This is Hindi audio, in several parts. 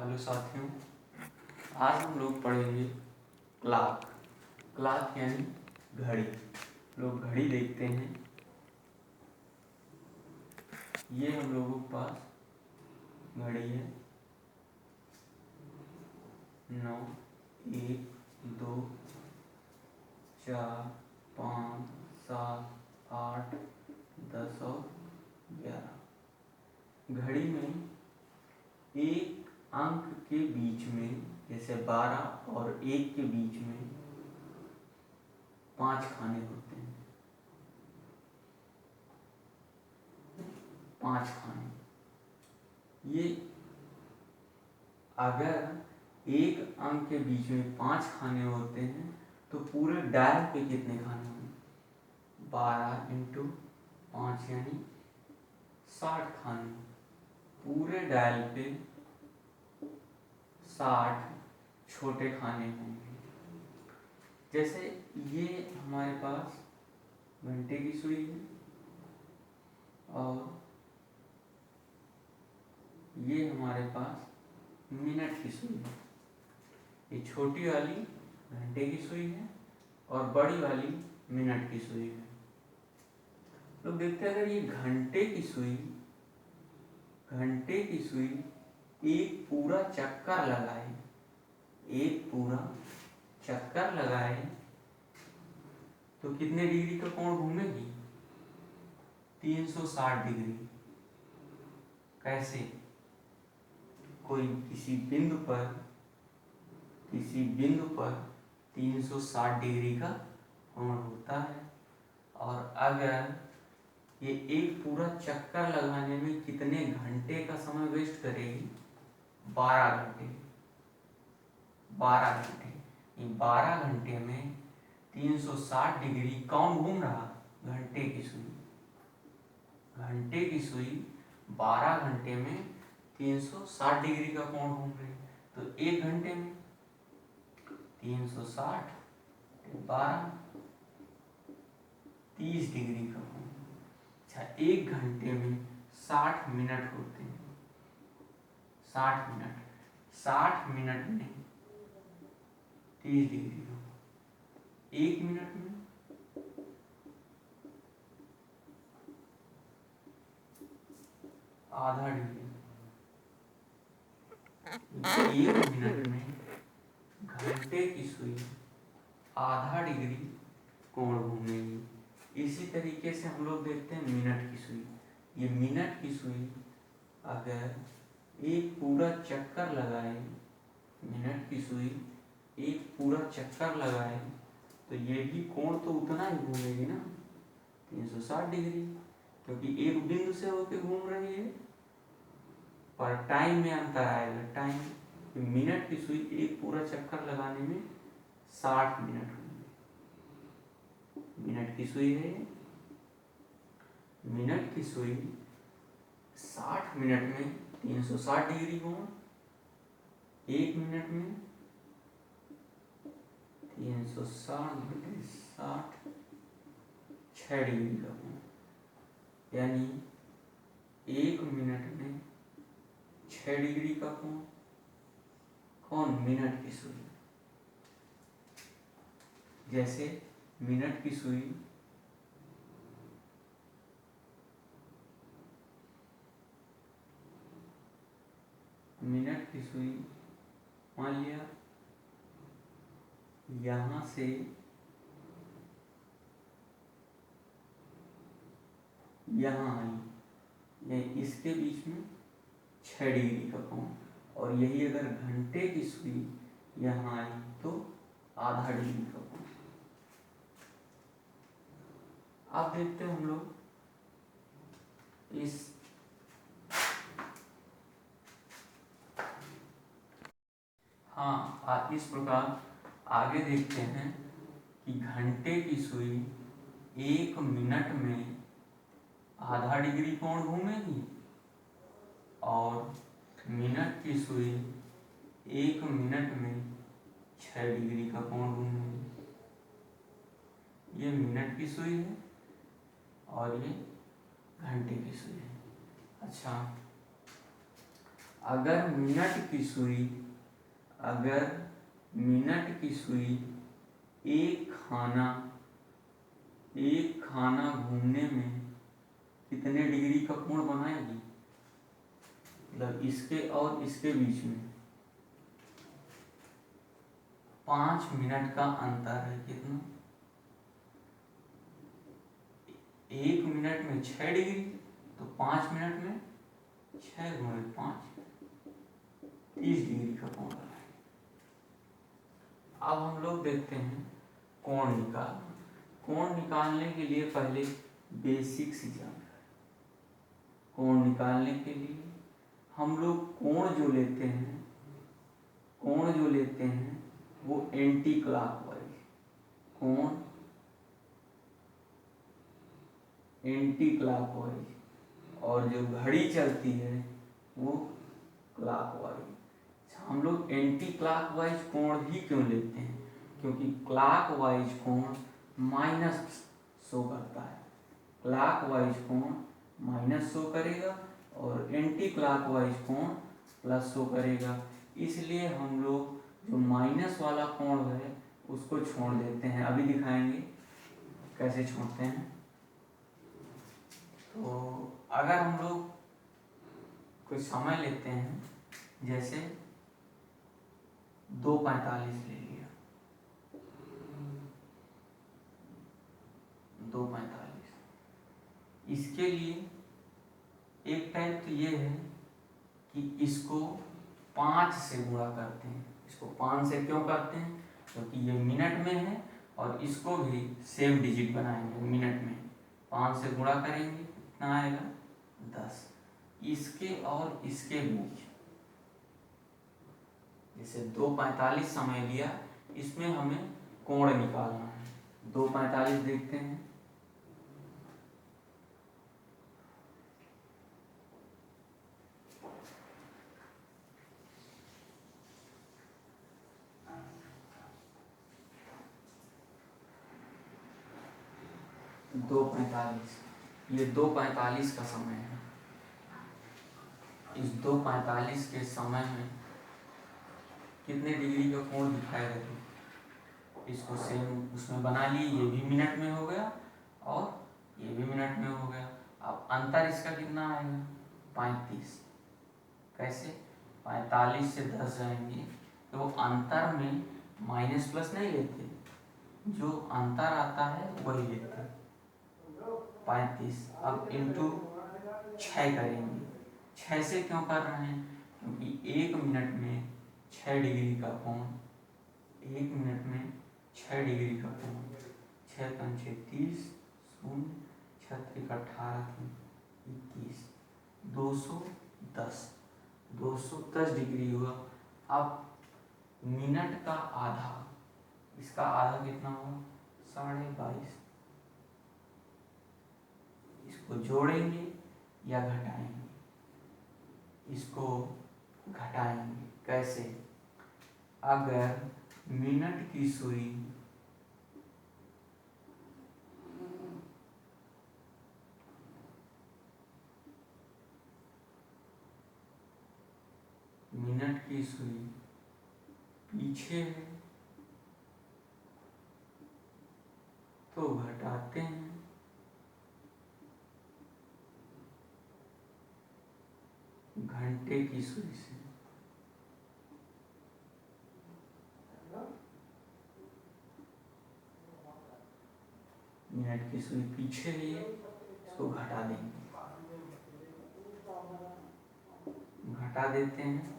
हेलो साथियों, आज हम लोग पढ़ेंगे क्लॉक। क्लॉक यानी घड़ी। लोग घड़ी देखते हैं। ये हम लोगों के पास घड़ी है। 9, 1, 2, 4, 5, 7, 8, 10 और 11। घड़ी में एक अंक के बीच में, जैसे 12 और 1 के बीच में 5 खाने होते हैं। 5 खाने। ये अगर एक अंक के बीच में 5 खाने होते हैं तो पूरे डायल पे कितने खाने होंगे? 12 इंटू 5 यानी 60 खाने। पूरे डायल पे 60 छोटे खाने होंगे। जैसे ये हमारे पास घंटे की सुई है और ये हमारे पास मिनट की सुई है। ये छोटी वाली घंटे की सुई है और बड़ी वाली मिनट की सुई है। लोग देखते हैं, अगर ये घंटे की सुई एक पूरा चक्कर लगाए तो कितने डिग्री का कोण घूमेगी? 360 डिग्री। कैसे? कोई किसी बिंदु पर 360 डिग्री का कोण होता है। और अगर ये एक पूरा चक्कर लगाने में कितने घंटे का समय वेस्ट करेगी? 12 घंटे। 12 घंटे। ये 12 घंटे में 360 डिग्री कौन घूम रहा? घंटे की सुई। घंटे की सुई 12 घंटे में 360 डिग्री का कोण घूम रही। तो एक घंटे में 360 12 30 डिग्री का कोण। अच्छा, एक घंटे में 60 मिनट होते हैं। 60 मिनट में 30 डिग्री का। एक मिनट में आधा डिग्री। एक मिनट में घंटे की सुई आधा डिग्री कोण घूमेगी। इसी तरीके से हम लोग देखते हैं मिनट की सुई। ये मिनट की सुई अगर एक पूरा चक्कर लगाए, मिनट की सुई एक पूरा चक्कर लगाए तो ये भी कोण तो उतना ही घूमेगी ना, 360 डिग्री, क्योंकि एक बिंदु से होकर घूम रही है। पर टाइम में अंतर आएगा। टाइम, मिनट की सुई एक पूरा चक्कर लगाने में 60 मिनट होंगे। मिनट की सुई है। मिनट की सुई 60 मिनट में 360 डिग्री कोण। एक मिनट में 360 बटे 60 6 डिग्री का कोण। यानी एक मिनट में 6 डिग्री का कोण। कौन? मिनट की सुई। जैसे मिनट की सुई मान लिया यहां से यहां आई, ये इसके बीच में 6 डिग्री का कोण। और यही अगर घंटे की सुई यहाँ आई तो आधा डिग्री का कोण। अब देखते हैं हम लोग इस इस प्रकार आगे देखते हैं कि घंटे की सुई एक मिनट में आधा डिग्री कोण घूमेगी और मिनट की सुई एक मिनट में 6 डिग्री का कोण घूमेगी। ये मिनट की सुई है और ये घंटे की सुई है। अच्छा, अगर मिनट की सुई एक खाना घूमने में कितने डिग्री का कोण बनाएगी, मतलब इसके और इसके बीच में 5 मिनट का अंतर है। कितना? 1 मिनट में 6 डिग्री, तो 5 मिनट में 6 गुणे 5 30 डिग्री का कोण बनाएगी। अब हम लोग देखते हैं कोण निकालने के लिए पहले बेसिक सी जानकारी। कोण निकालने के लिए हम लोग कोण जो लेते हैं वो एंटी क्लॉकवाइज, कोण एंटी क्लॉकवाइज, और जो घड़ी चलती है वो क्लॉकवाइज। हम लोग एंटी क्लॉकवाइज कोण ही क्यों लेते हैं? क्योंकि क्लॉकवाइज कोण माइनस शो करता है, क्लॉकवाइज कोण माइनस शो करेगा और एंटी क्लॉकवाइज कोण प्लस शो करेगा। इसलिए हम लोग जो माइनस वाला कोण है उसको छोड़ देते हैं। अभी दिखाएंगे कैसे छोड़ते हैं। तो अगर हम लोग कोई समय लेते हैं, जैसे 2:45 ले लिया, 2:45, इसके लिए एक टाइप तो ये है कि इसको 5 से गुणा करते हैं। इसको 5 से क्यों करते हैं? क्योंकि ये मिनट में है और इसको भी सेम डिजिट बनाएंगे मिनट में। 5 से गुणा करेंगे, कितना आएगा? 10। इसके और इसके बीच, जैसे 2:45 समय लिया, इसमें हमें कोण निकालना है। 2:45 देखते हैं। ये 2:45 का समय है। इस 2:45 के समय में कितने डिग्री का कोण दिखाएगा? इसको सेम उसमें बना लिए, ये भी मिनट में हो गया और ये भी मिनट में हो गया। अब अंतर इसका कितना आएगा? 35। कैसे? 45 से 10 जाएंगे तो अंतर में माइनस प्लस नहीं लेते, जो अंतर आता है वही लेते हैं। 35 अब इंटू 6 करेंगे। 6 से क्यों कर रहे हैं? क्योंकि 1 मिनट में 6 डिग्री का कोण, 1 मिनट में 6 डिग्री का कोण, 6 × 6 30, 0 6 × 18 21, 210 डिग्री हुआ। अब मिनट का आधा, इसका आधा कितना हुआ? 22.5। इसको जोड़ेंगे या घटाएंगे? इसको घटाएंगे। कैसे? अगर मिनट की सुई पीछे है तो घटाते हैं, घंटे की सुई से। मिनट की सुई पीछे है, इसको घटा देंगे, घटा देते हैं।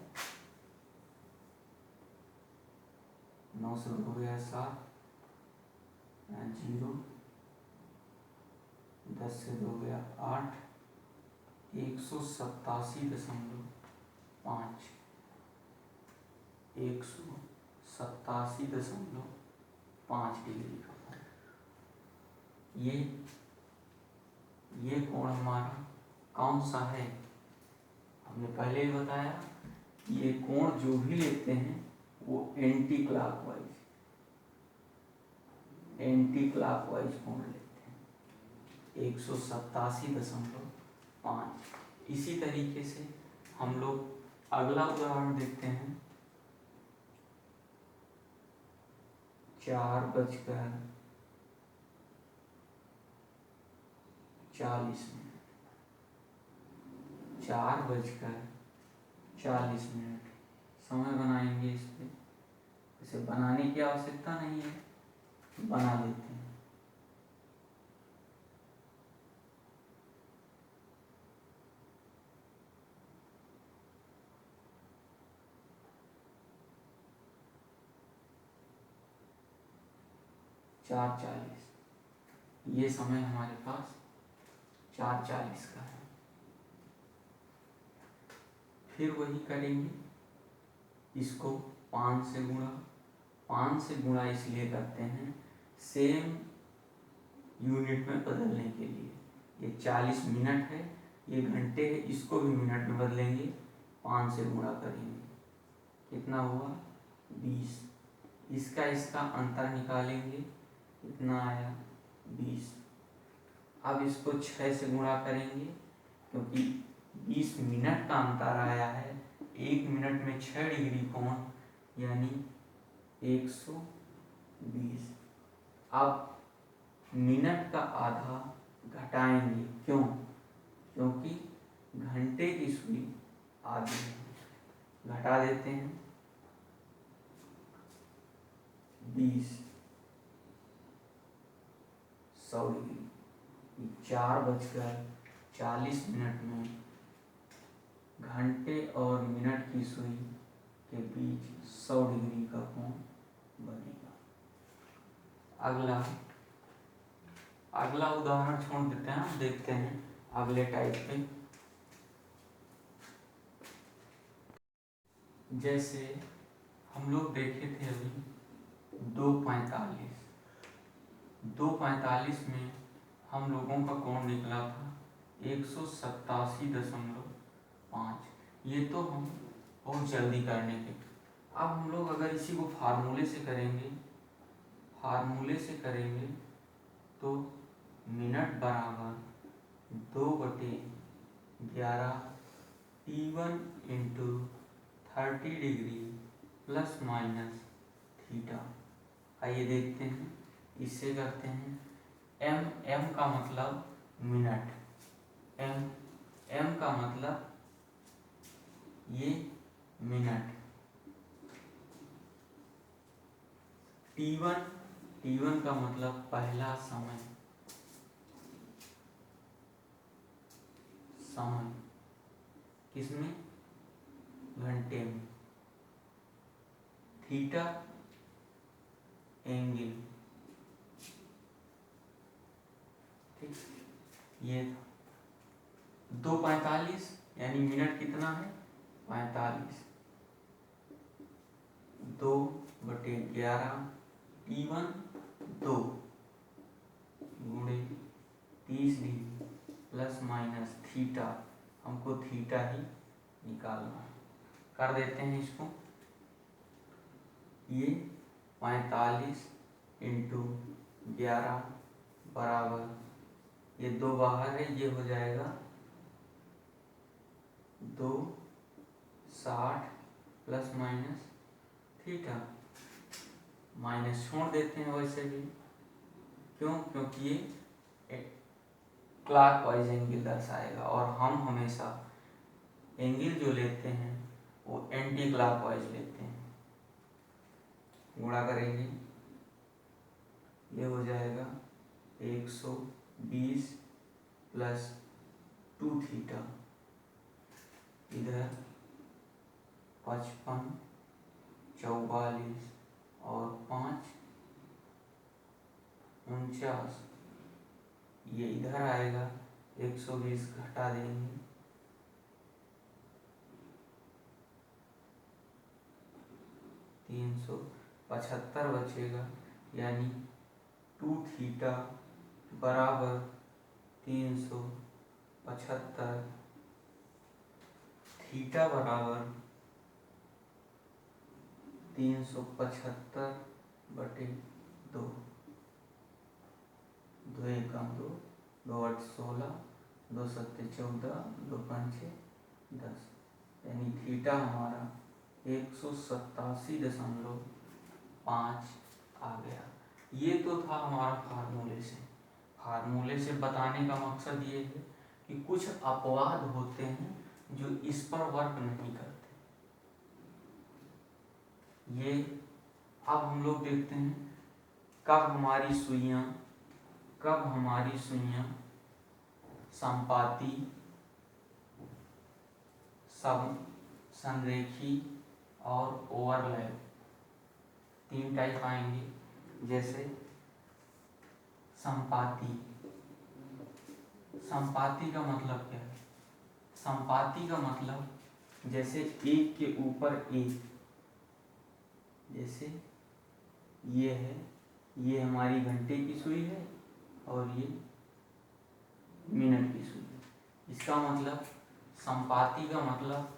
9 से हो गया 7, 0, 10 से हो गया 8, 187.5, 187.5 डिग्री का कोण। ये कोण हमारा कौन सा है? हमने पहले ही बताया, ये कोण जो भी लेते हैं वो एंटी क्लॉकवाइज कोण लेते हैं, 187.5। इसी तरीके से हम लोग अगला उदाहरण देखते हैं। 4:40। 4:40 समय बनाएंगे इस पे। इसे बनाने की आवश्यकता नहीं है, बना लेते हैं। चार 40, ये समय हमारे पास 4:40 का है। फिर वही करेंगे, इसको 5 से गुणा इसलिए करते हैं सेम यूनिट में बदलने के लिए। ये 40 मिनट है, ये घंटे है, इसको भी मिनट में बदलेंगे, 5 से गुणा करेंगे, कितना हुआ 20। इसका अंतर निकालेंगे, कितना आया 20। अब इसको 6 से गुणा करेंगे, क्योंकि 20 मिनट का अंतर आया है। 1 मिनट में 6 डिग्री कोण, यानी 120। अब मिनट का आधा घटाएंगे, क्यों? क्योंकि घंटे की सुई आधी है, घटा देते हैं 20, 100 डिग्री। 4:40 में घंटे और मिनट की सुई के बीच 100 डिग्री का कोण बनेगा। अगला उदाहरण छोड़ देते हैं, देखते हैं अगले टाइप पे। जैसे हम लोग देखे थे अभी 2:45 में हम लोगों का कोण निकला था 187.5। ये तो हम बहुत जल्दी करने के। अब हम लोग अगर इसी को फार्मूले से करेंगे तो मिनट बराबर 2/11 T1 into 30 degree plus minus theta. आइए देखते हैं, इससे करते हैं। m का मतलब मिनट, m का मतलब ये मिनट। T1 का मतलब पहला समय किसमें? घंटे में। थीटा एंगल, ठीक। ये 2:45 यानी मिनट कितना है 45, 2/11 T1 2 गुणे 30 डिग्री प्लस माइनस थीटा, हमको थीटा ही निकालना है। कर देते हैं इसको। ये 45 इंटू 11 बराबर, ये 2 बाहर है, ये हो जाएगा 260 प्लस माइनस थीटा। माइनस छोड़ देते हैं वैसे भी, क्यों? क्योंकि ये क्लॉकवाइज एंगल दर्शाएगा, और हम हमेशा एंगल जो लेते हैं वो एंटी क्लॉकवाइज लेते हैं। गुणा करेंगे, ये हो जाएगा 120 प्लस 2 थीटा, इधर 55, 44 और 5 49, ये इधर आएगा 120 घटा देंगे, 375 बचेगा, यानी 2 थीटा बराबर 375, थीटा बराबर 375/2, 2 एकम 2, 2 8 16, 2 7 14, 2 5 10। यानी थीटा हमारा 187.5 आ गया। ये तो था हमारा फार्मूले से बताने का मकसद ये है कि कुछ अपवाद होते हैं जो इस पर वर्क नहीं करते। ये अब हम लोग देखते हैं कब हमारी सुइयां संपाती, संरेखी और ओवरलैप 3 टाइप आएंगे। जैसे संपाती का मतलब क्या है? संपाती का मतलब जैसे एक के ऊपर एक, जैसे ये है, ये हमारी घंटे की सुई है और ये मिनट की सुई है। इसका मतलब संपाती का मतलब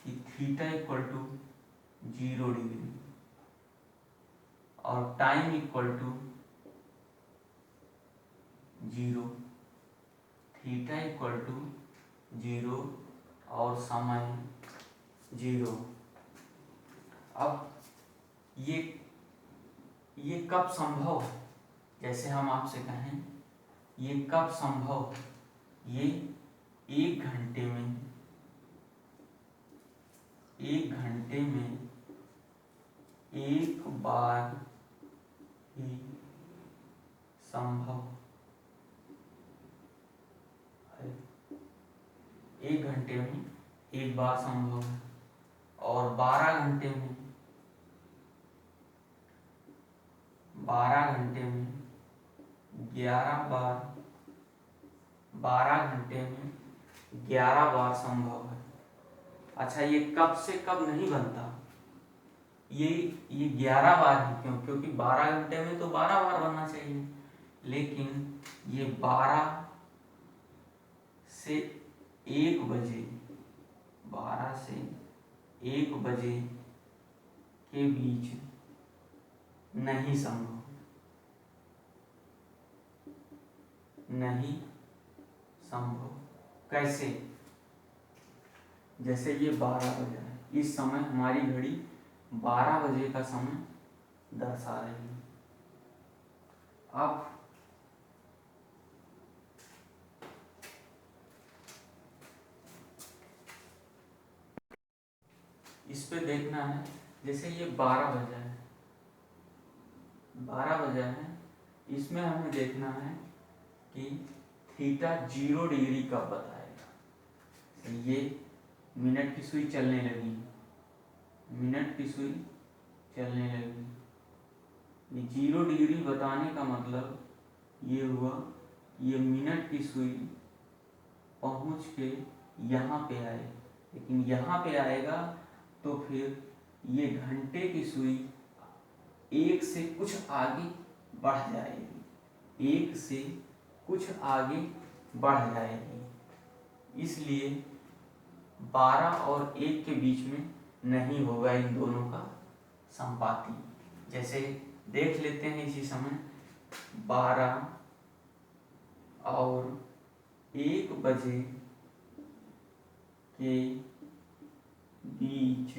कि थीटा इक्वल टू 0 डिग्री और time equal to 0, theta equal to 0 और समय 0। अब ये कब संभव है? जैसे हम आपसे कहें ये कब संभव है? ये 1 घंटे में एक बार ही संभव है। 1 घंटे में एक बार संभव है और 12 घंटे में 11 बार संभव है। अच्छा, ये कब से कब नहीं बनता? ये 11 बार ही क्यों? क्योंकि 12 घंटे में तो 12 बार बनना चाहिए, लेकिन ये 12 से 1 बजे 12 से 1 बजे के बीच नहीं संभव कैसे? जैसे ये 12 बजे है, इस समय हमारी घड़ी 12 बजे का समय दर्शा रही है। अब इस पे देखना है, जैसे ये 12 बजा है, इसमें हमें देखना है कि थीटा 0 डिग्री कब बताएगा। ये मिनट की सुई चलने लगी, ये 0 डिग्री बताने का मतलब ये हुआ, ये मिनट की सुई पहुंच के यहाँ पे आए, लेकिन यहाँ पे आएगा तो फिर ये घंटे की सुई 1 से कुछ आगे बढ़ जाएगी, इसलिए 12 और 1 के बीच में नहीं होगा इन दोनों का संपाती। जैसे देख लेते हैं इसी समय 12 और 1 बजे के बीच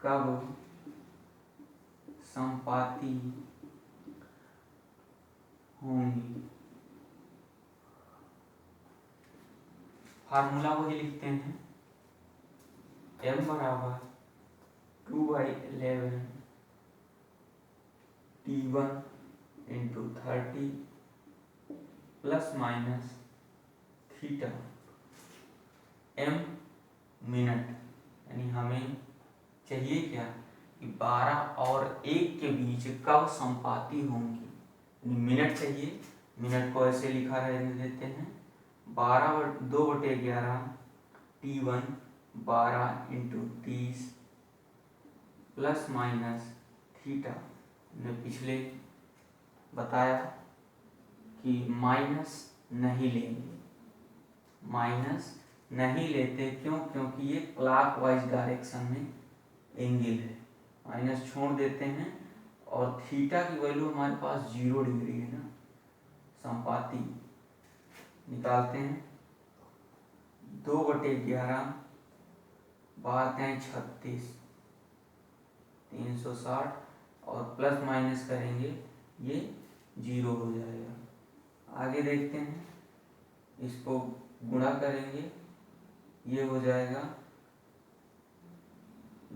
कब संपाती होंगी। फार्मूला वही लिखते हैं, m बराबर 2/11 T1 into 30 plus minus theta. m minute, यानी हमें चाहिए क्या कि 12 और 1 के बीच कब संपाती होंगी, मिनट चाहिए। मिनट को ऐसे लिखा रहने देते हैं, 2/11 T1 12 into 30 plus minus theta. ने पिछले बताया कि माइनस नहीं लेते, क्यों? क्योंकि ये क्लॉकवाइज डायरेक्शन में एंगल है, माइनस छोड़ देते हैं और थीटा की वैल्यू हमारे पास 0 डिग्री है ना, संपाती निकालते हैं 2/11 बात है 36, 360 और प्लस माइनस करेंगे ये 0 हो जाएगा। आगे देखते हैं, इसको गुणा करेंगे, ये हो जाएगा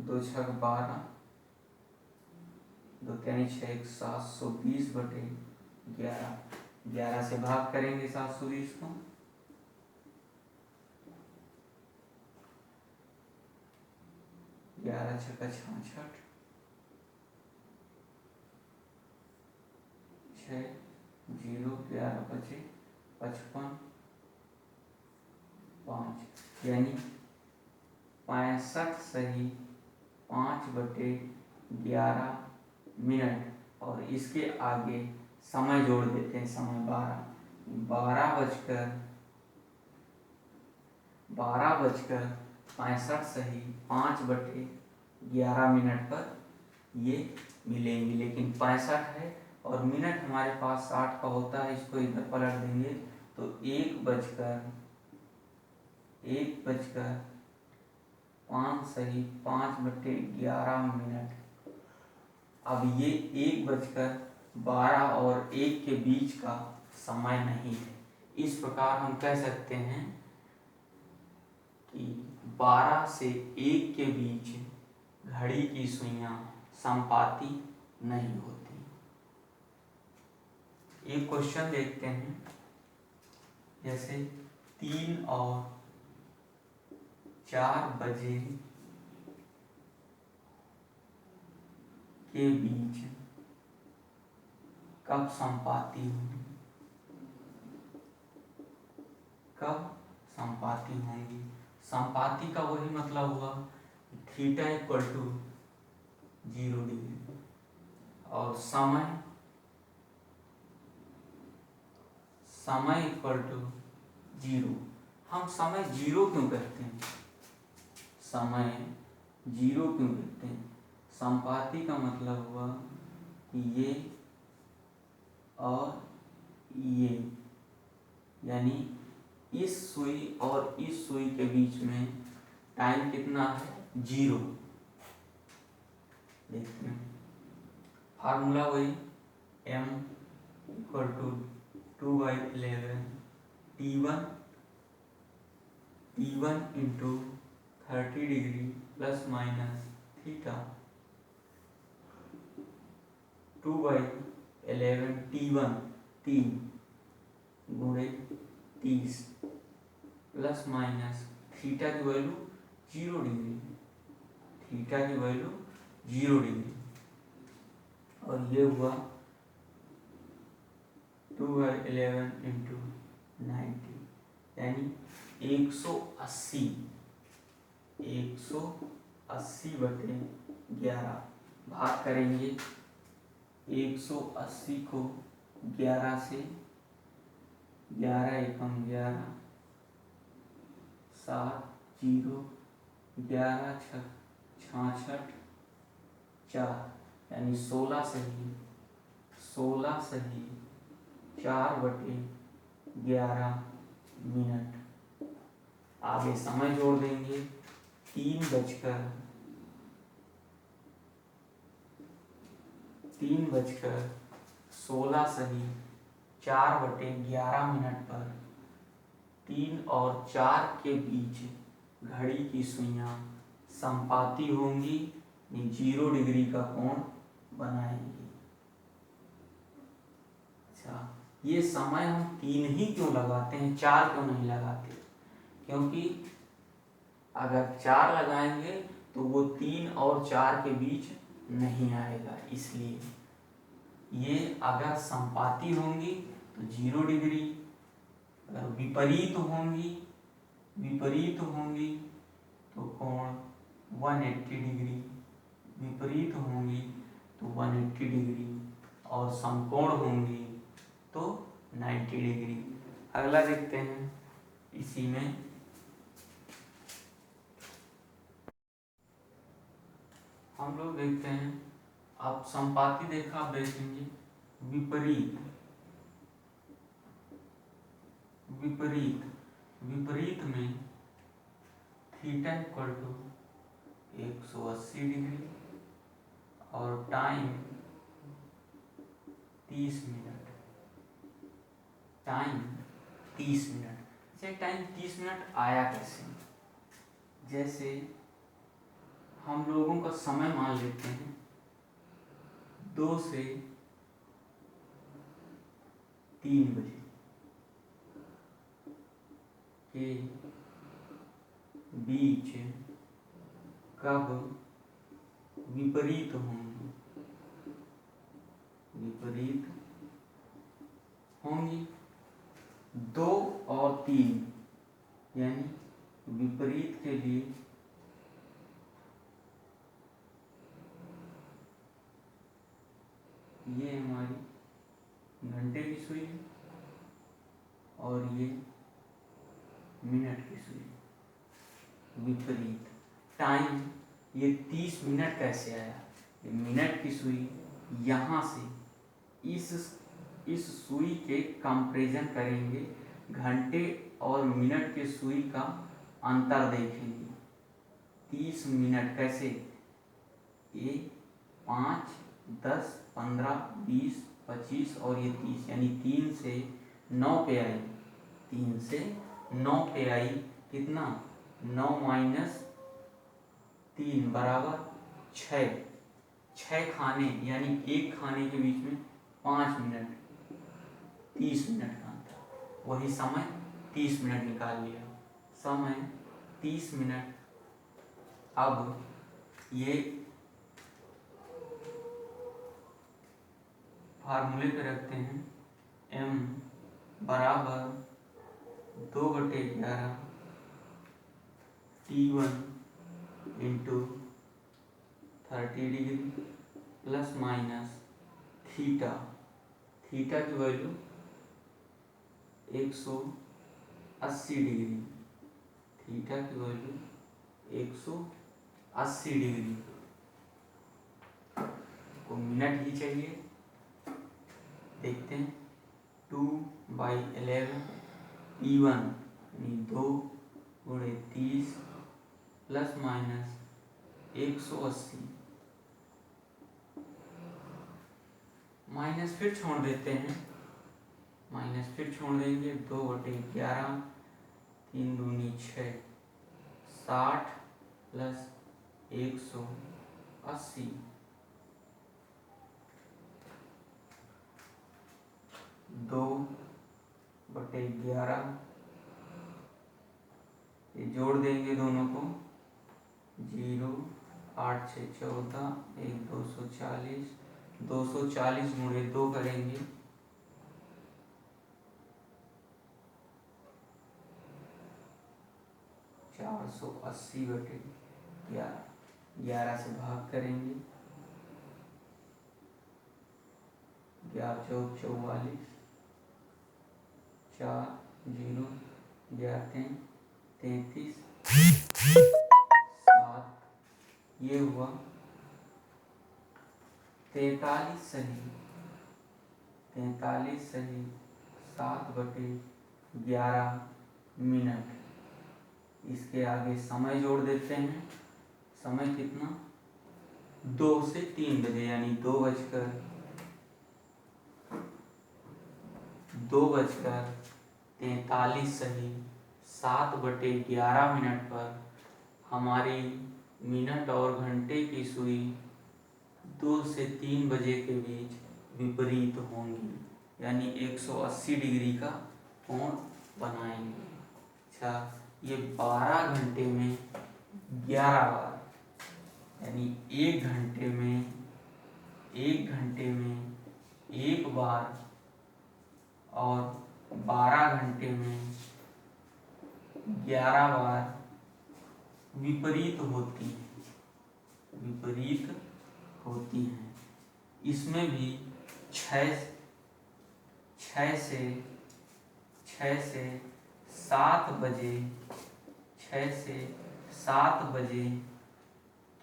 2 छक 12, 2 यानी 6 720 बटे 11, 11 से भाग करेंगे 720 को, 11 छक्का 66, 6 0 11 बचे 55, 5 यानी 65 सही 5/11 मिनट। और इसके आगे समय जोड़ देते हैं, समय 12:65 सही 5/11 मिनट पर ये मिलेंगे। लेकिन 65 है और मिनट हमारे पास 60 का होता है, इसको इधर पलट देंगे तो 1:05 सही 5/11 मिनट। अब ये 1:12 और 1 के बीच का समय नहीं है। इस प्रकार हम कह सकते हैं कि 12 से 1 के बीच घड़ी की सुइयां संपाती नहीं होती। एक क्वेश्चन देखते हैं, जैसे 3 और 4 बजे के बीच कब संपाती होंगी, कब संपाती होंगी। संपाती का वही मतलब हुआ थीटा इक्वल टू 0 डिग्री और समय इक्वल टू 0। हम समय 0 क्यों कहते हैं, समय 0 क्यों कहते हैं। संपाती का मतलब हुआ कि ये और ये, यानी इस सुई और इस सुई के बीच में टाइम कितना है, 0। देखते हैं, फार्मूला वही m equal to 2/11 T1 into 30 degree plus minus theta, 2/11 T1 3 गुणे 30 प्लस माइनस थीटा की वैल्यू 0 डिग्री, थीटा की वैल्यू 0 डिग्री, और ये हुआ 2/11 इंटू 90 यानी 180/11 भाग करेंगे 180 को 11 से, 11 एकम 11, 7 0 11 छक 66 4 यानी 16 सही 4/11 मिनट। आगे समय जोड़ देंगे, 3:16 सही 4/11 मिनट पर 3 और 4 के बीच घड़ी की सुइयां संपाती होंगी, 0 डिग्री का कोण बनाएंगी। अच्छा, ये समय हम 3 ही क्यों लगाते हैं, 4 क्यों नहीं लगाते, क्योंकि अगर 4 लगाएंगे तो वो 3 और 4 के बीच नहीं आएगा। इसलिए ये अगर संपाती होंगी तो 0 डिग्री, अगर विपरीत होंगी तो कोण 180 डिग्री, विपरीत होंगी तो 180 डिग्री, और समकोण होंगी तो 90 डिग्री। अगला देखते हैं, इसी में हम लोग देखते हैं, अब संपाती देखा, आप देखेंगे विपरीत में थीटा इक्वल टू डिग्री और टाइम 30 मिनट। Time 30 minute. अच्छा, टाइम 30 मिनट आया कैसे? जैसे हम लोगों का समय मान लेते हैं 2 से 3 बजे के बीच कब विपरीत होंगी? विपरीत होंगी 2 और 3, यानी विपरीत के लिए ये हमारी घंटे की सुई है और ये मिनट की सुई। विपरीत टाइम ये 30 मिनट कैसे आया? ये मिनट की सुई यहाँ से इस सुई के कंपैरिजन करेंगे, घंटे और मिनट के सुई का अंतर देखेंगे। 30 मिनट कैसे? ये 5, 10, 15, 20, 25 और ये 30, यानी 3 से 9 पे आई। 3 से 9 पे आई, कितना? 9 माइनस 3 बराबर 6। 6 खाने यानी एक खाने के बीच में 5 मिनट, 30 मिनट का अंतर। वही समय 30 मिनट निकाल लिया। समय 30 मिनट। अब ये फार्मूले पे रखते हैं। m बराबर 2/11 T1 into 30 degree plus minus theta. Theta की वैल्यू 180 डिग्री। थीटा की वैल्यू 180 डिग्री। को मिनट ही चाहिए, देखते हैं। 2/11 T1 यानी 2 गुणे 30 प्लस माइनस 180। माइनस फिर छोड़ देते हैं, माइनस फिर छोड़ देंगे। 2/11 3 दूनी 6, 60 प्लस 180। 2/11 ये जोड़ देंगे दोनों को। 0, 8 6 14, 1 240। 240 गुणे 2 करेंगे, 480/11। 11 से भाग करेंगे, 11 चौक 44, 4 0 11 33 7। ये हुआ 43 सही। 43 सही 7/11 मिनट। इसके आगे समय जोड़ देते हैं। समय कितना? 2 से 3 बजे, यानी 2:43 सही 7/11 मिनट पर हमारी मिनट और घंटे की सुई 2 से 3 बजे के बीच विपरीत होंगी, यानी 180 डिग्री का कोण बनाएंगे। अच्छा, ये 12 घंटे में 11 बार, यानी एक घंटे में एक बार और 12 घंटे में 11 बार विपरीत होती हैं। इसमें भी 6 से 7 बजे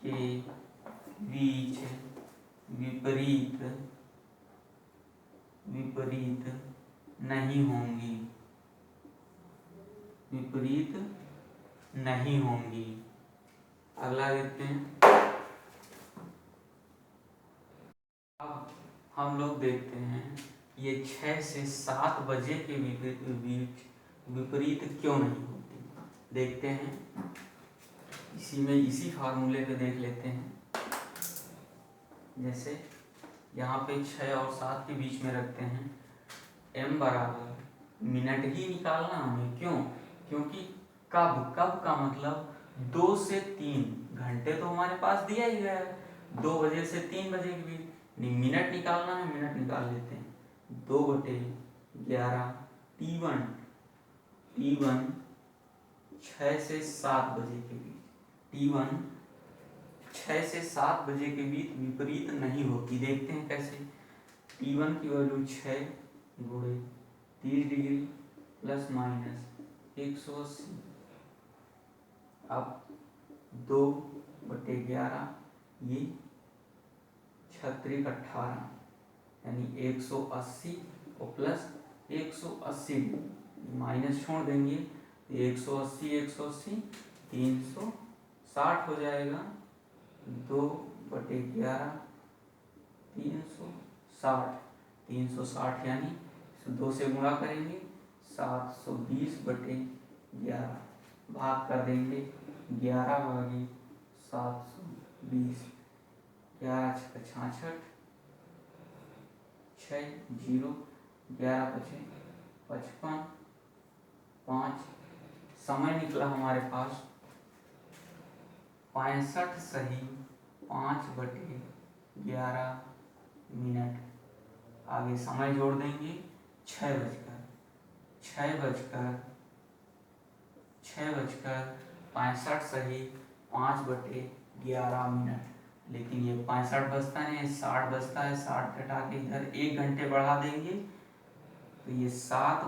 के बीच विपरीत नहीं होंगी। अगला देखते हैं। हम लोग देखते हैं ये 6 से 7 बजे के बीच विपरीत क्यों नहीं होती। देखते हैं, इसी फार्मूले पे देख लेते हैं। जैसे यहाँ पे 6 और 7 के बीच में रखते हैं, m बराबर मिनट ही निकालना हमें। क्यों? क्योंकि कब का मतलब 2 से 3 घंटे तो हमारे पास दिया ही गया है, 2 बजे से 3 बजे के बीच। मिनट निकालना है, मिनट निकाल लेते हैं। 2/11 T1 6 से 7 बजे के बीच, T1 6 से 7 बजे के बीच विपरीत नहीं होती। देखते हैं कैसे। T1 की वैल्यू 6 गुणे 30 डिग्री प्लस माइनस 180। अब 2/11 ये 6×18 यानी 180 और प्लस 180 माइनस छोड़ देंगे, 180 180 360 हो जाएगा। 2/11 360 यानी 2 से गुणा करेंगे, 720/11 भाग कर देंगे 11/720, 11 66 6 0 11 बचे 55 5। समय निकला हमारे पास 65 सही 5/11 मिनट। आगे समय जोड़ देंगे, 6:65 सही 5/11 मिनट। लेकिन ये 65 बचता नहीं, 60 बचता है। 60 घटा के इधर 1 घंटे बढ़ा देंगे तो ये 7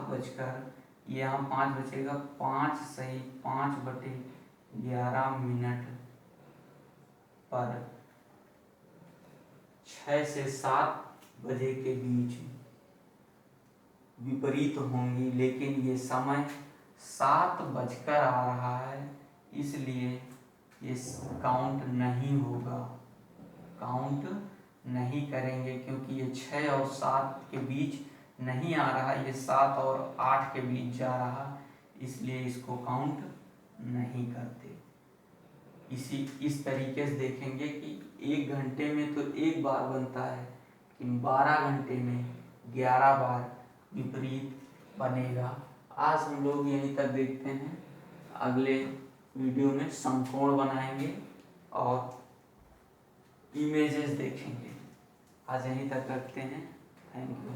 बजकर यहाँ 5 बचेगा, 5 सही 5/11 मिनट पर 6 से 7 बजे के बीच विपरीत होंगी। लेकिन ये समय 7 बजकर आ रहा है, इसलिए ये काउंट नहीं होगा, काउंट नहीं करेंगे। क्योंकि ये 6 और 7 के बीच नहीं आ रहा, ये 7 और 8 के बीच जा रहा, इसलिए इसको काउंट नहीं करते। इस तरीके से देखेंगे कि 1 घंटे में तो 1 बार बनता है, लेकिन 12 घंटे में 11 बार विपरीत बनेगा। आज हम लोग यहीं तक देखते हैं, अगले वीडियो में समकोण बनाएंगे और इमेजेस देखेंगे। आज यहीं तक रखते हैं। Thank you.